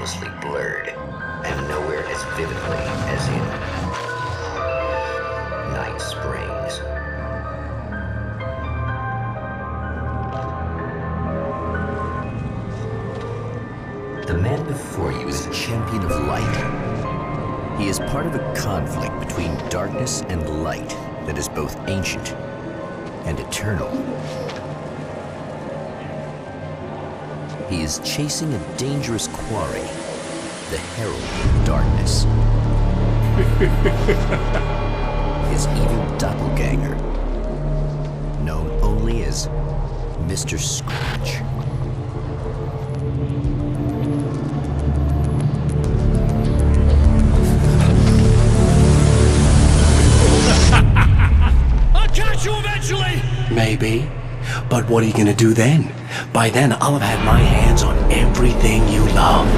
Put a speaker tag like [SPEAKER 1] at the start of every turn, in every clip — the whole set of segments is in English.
[SPEAKER 1] hopelessly blurred, and nowhere as vividly as in Night Springs. The man before you is a champion of light. He is part of a conflict between darkness and light that is both ancient and eternal. He is chasing a dangerous quarry, the herald of darkness. His evil doppelganger, known only as Mr. Scratch.
[SPEAKER 2] I'll catch you eventually!
[SPEAKER 3] Maybe. But what are you gonna do then? By then, I'll have had my hands on everything you love.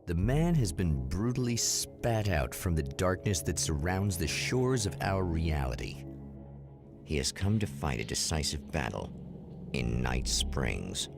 [SPEAKER 1] The man has been brutally spat out from the darkness that surrounds the shores of our reality. He has come to fight a decisive battle in Night Springs.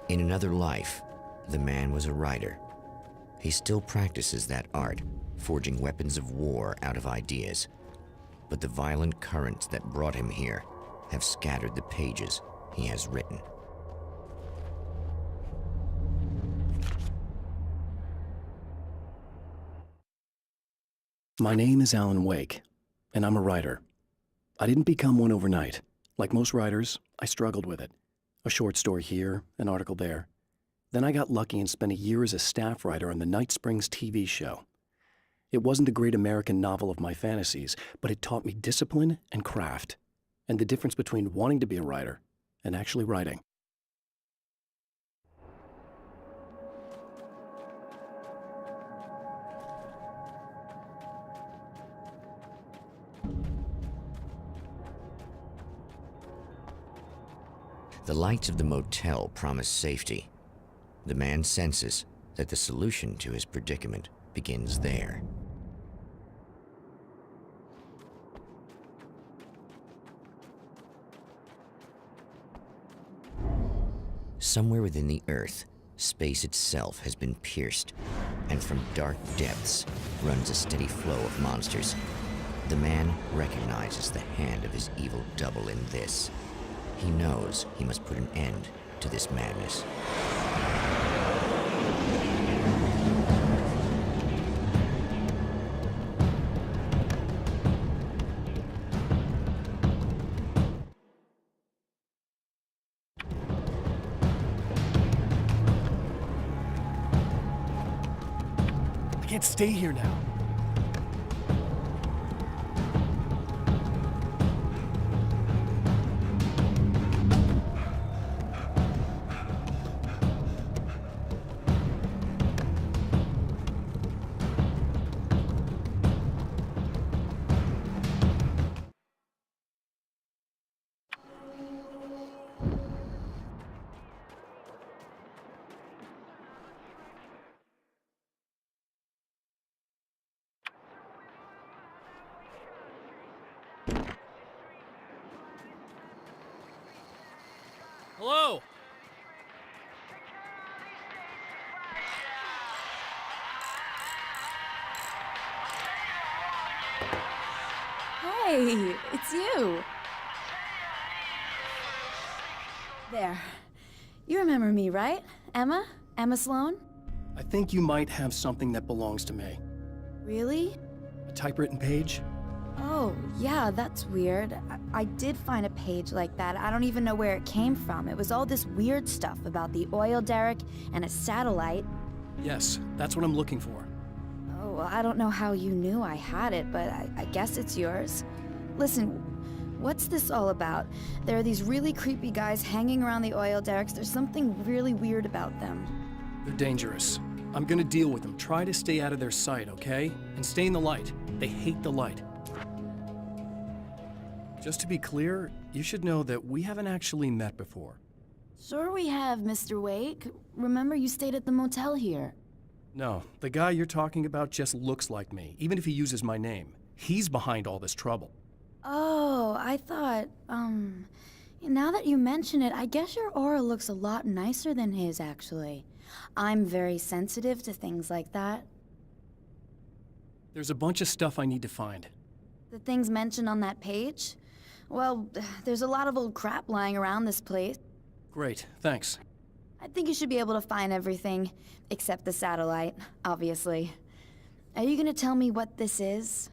[SPEAKER 1] In another life, the man was a writer. He still practices that art, forging weapons of war out of ideas. But the violent currents that brought him here have scattered the pages he has written.
[SPEAKER 3] My name is Alan Wake, and I'm a writer. I didn't become one overnight. Like most writers, I struggled with it. A short story here, an article there. Then I got lucky and spent a year as a staff writer on the Night Springs TV show. It wasn't the great American novel of my fantasies, but it taught me discipline and craft, and the difference between wanting to be a writer and actually writing.
[SPEAKER 1] The lights of the motel promise safety. The man senses that the solution to his predicament begins there. Somewhere within the earth, space itself has been pierced, and from dark depths runs a steady flow of monsters. The man recognizes the hand of his evil double in this. He knows he must put an end to this madness.
[SPEAKER 2] I can't stay here now. Hello?
[SPEAKER 4] Hey, it's you. There. You remember me, right? Emma? Emma Sloan?
[SPEAKER 3] I think you might have something that belongs to me.
[SPEAKER 4] Really?
[SPEAKER 3] A typewritten page?
[SPEAKER 4] Oh, yeah, that's weird. I did find a page like that. I don't even know where it came from. It was all this weird stuff about the oil derrick and a satellite.
[SPEAKER 3] Yes, that's what I'm looking for.
[SPEAKER 4] Oh, well, I don't know how you knew I had it, but I guess it's yours. Listen, what's this all about? There are these really creepy guys hanging around the oil derricks. There's something really weird about them.
[SPEAKER 3] They're dangerous. I'm gonna deal with them. Try to stay out of their sight, okay? And stay in the light. They hate the light. Just to be clear, you should know that we haven't actually met before.
[SPEAKER 4] Sure we have, Mr. Wake. Remember you stayed at the motel here.
[SPEAKER 3] No, the guy you're talking about just looks like me, even if he uses my name. He's behind all this trouble.
[SPEAKER 4] Oh, I thought, now that you mention it, I guess your aura looks a lot nicer than his, actually. I'm very sensitive to things like that.
[SPEAKER 3] There's a bunch of stuff I need to find.
[SPEAKER 4] The things mentioned on that page? Well, there's a lot of old crap lying around this place.
[SPEAKER 3] Great, thanks.
[SPEAKER 4] I think you should be able to find everything, except the satellite, obviously. Are you gonna tell me what this is?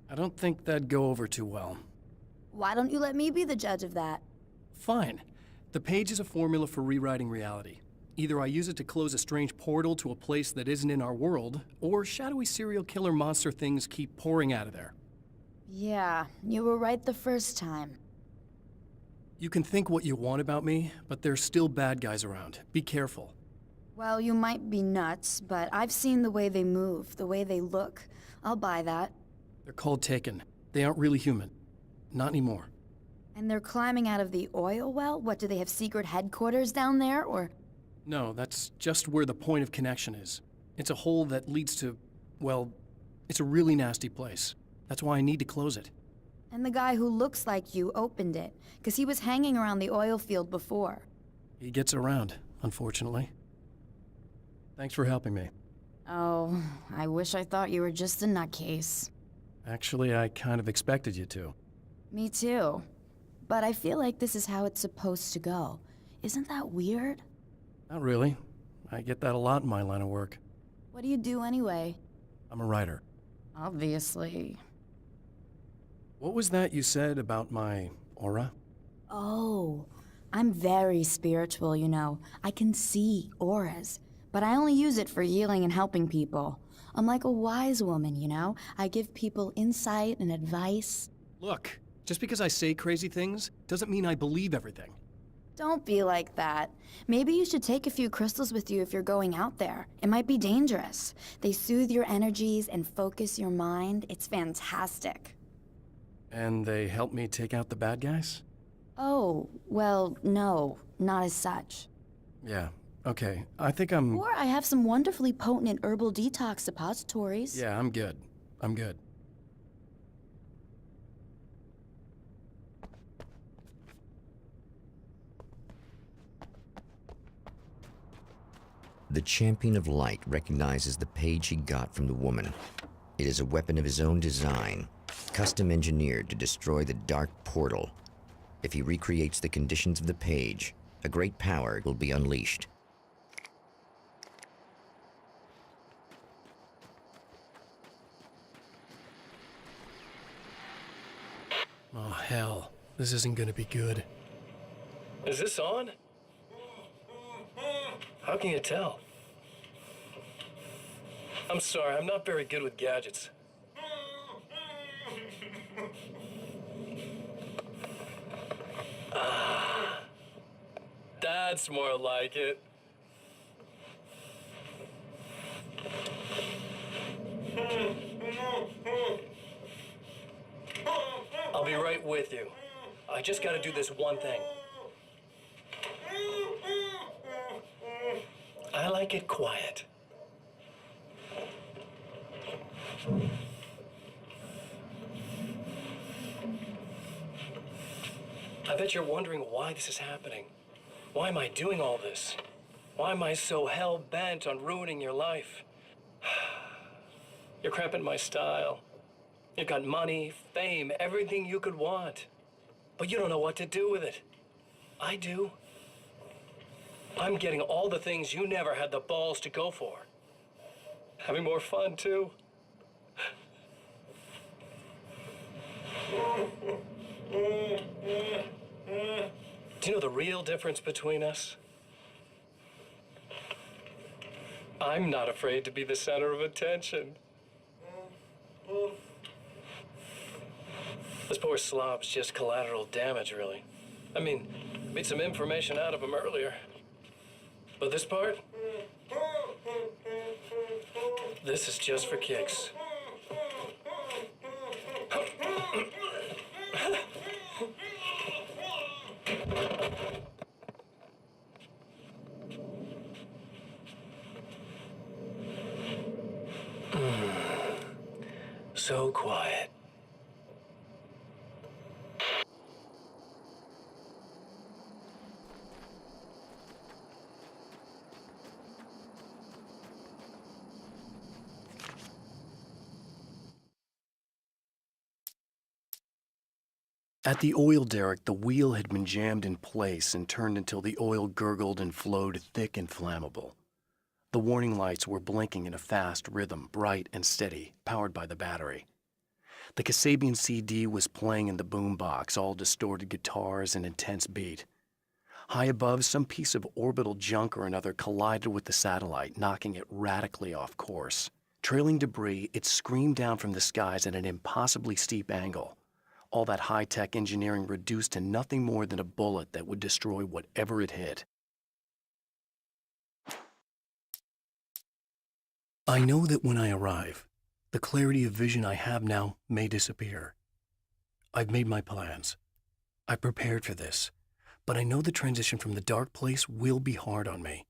[SPEAKER 3] I don't think that'd go over too well.
[SPEAKER 4] Why don't you let me be the judge of that?
[SPEAKER 3] Fine. The page is a formula for rewriting reality. Either I use it to close a strange portal to a place that isn't in our world, or shadowy serial killer monster things keep pouring out of there.
[SPEAKER 4] Yeah, you were right the first time.
[SPEAKER 3] You can think what you want about me, but there's still bad guys around. Be careful.
[SPEAKER 4] Well, you might be nuts, but I've seen the way they move, the way they look. I'll buy that.
[SPEAKER 3] They're called Taken. They aren't really human. Not anymore.
[SPEAKER 4] And they're climbing out of the oil well? What, do they have secret headquarters down there, or...?
[SPEAKER 3] No, that's just where the point of connection is. It's a hole that leads to, well, it's a really nasty place. That's why I need to close it.
[SPEAKER 4] And the guy who looks like you opened it, because he was hanging around the oil field before.
[SPEAKER 3] He gets around, unfortunately. Thanks for helping me.
[SPEAKER 4] Oh, I wish I thought you were just a nutcase.
[SPEAKER 3] Actually, I kind of expected you to.
[SPEAKER 4] Me too. But I feel like this is how it's supposed to go. Isn't that weird?
[SPEAKER 3] Not really. I get that a lot in my line of work.
[SPEAKER 4] What do you do anyway?
[SPEAKER 3] I'm a writer.
[SPEAKER 4] Obviously.
[SPEAKER 3] What was that you said about my aura?
[SPEAKER 4] Oh, I'm very spiritual, you know. I can see auras, but I only use it for healing and helping people. I'm like a wise woman, you know? I give people insight and advice.
[SPEAKER 3] Look, just because I say crazy things doesn't mean I believe everything.
[SPEAKER 4] Don't be like that. Maybe you should take a few crystals with you if you're going out there. It might be dangerous. They soothe your energies and focus your mind. It's fantastic.
[SPEAKER 3] And they help me take out the bad guys?
[SPEAKER 4] Oh, well, no, not as such.
[SPEAKER 3] Yeah, okay. I think I'm...
[SPEAKER 4] Or I have some wonderfully potent herbal detox suppositories.
[SPEAKER 3] Yeah, I'm good. I'm good.
[SPEAKER 1] The Champion of Light recognizes the page he got from the woman. It is a weapon of his own design, custom engineered to destroy the dark portal. If he recreates the conditions of the page, a great power will be unleashed.
[SPEAKER 3] Oh, hell. This isn't gonna be good. Is this on? How can you tell? I'm sorry, I'm not very good with gadgets. That's more like it. I'll be right with you. I just gotta do this one thing. I like it quiet. I bet you're wondering why this is happening.
[SPEAKER 5] Why am I doing all this? Why am I so hell-bent on ruining your life? You're cramping my style. You've got money, fame, everything you could want. But you don't know what to do with it. I do. I'm getting all the things you never had the balls to go for. Having more fun, too. Do you know the real difference between us? I'm not afraid to be the center of attention. This poor slob's just collateral damage, really. I mean, made some information out of him earlier. But this part? This is just for kicks. So quiet.
[SPEAKER 3] At the oil derrick, the wheel had been jammed in place and turned until the oil gurgled and flowed thick and flammable. The warning lights were blinking in a fast rhythm, bright and steady, powered by the battery. The Kasabian CD was playing in the boombox, all distorted guitars and intense beat. High above, some piece of orbital junk or another collided with the satellite, knocking it radically off course. Trailing debris, it screamed down from the skies at an impossibly steep angle. All that high-tech engineering reduced to nothing more than a bullet that would destroy whatever it hit. I know that when I arrive, the clarity of vision I have now may disappear. I've made my plans. I prepared for this, but I know the transition from the dark place will be hard on me.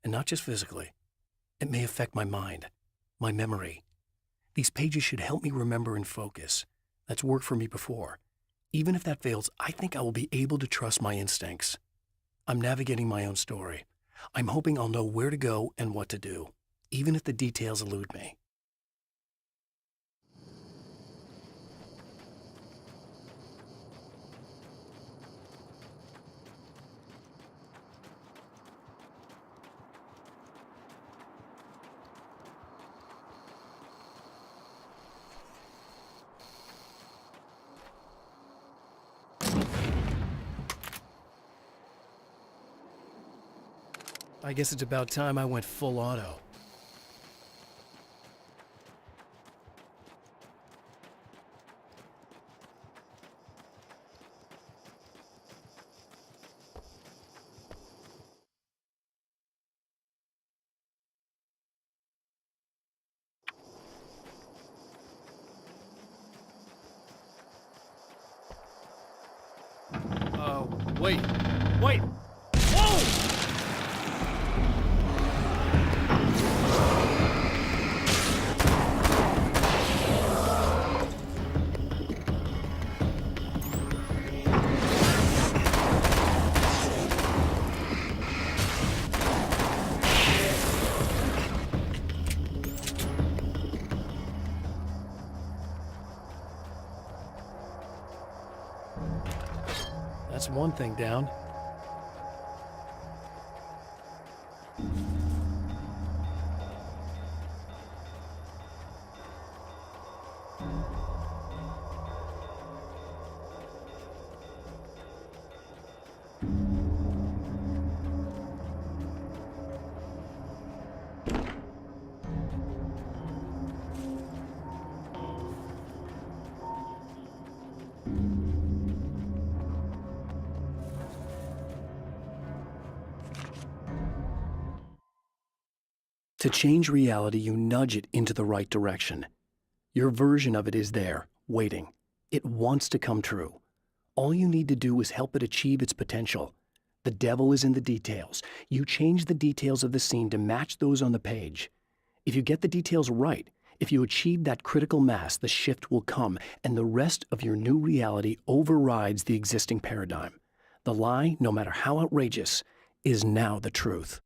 [SPEAKER 3] And not just physically. It may affect my mind, my memory. These pages should help me remember and focus. That's worked for me before. Even if that fails, I think I will be able to trust my instincts. I'm navigating my own story. I'm hoping I'll know where to go and what to do, even if the details elude me. I guess it's about time I went full auto.
[SPEAKER 2] Wait! Wait! Whoa!
[SPEAKER 3] That's one thing down. To change reality, you nudge it into the right direction. Your version of it is there, waiting. It wants to come true. All you need to do is help it achieve its potential. The devil is in the details. You change the details of the scene to match those on the page. If you get the details right, if you achieve that critical mass, the shift will come, and the rest of your new reality overrides the existing paradigm. The lie, no matter how outrageous, is now the truth.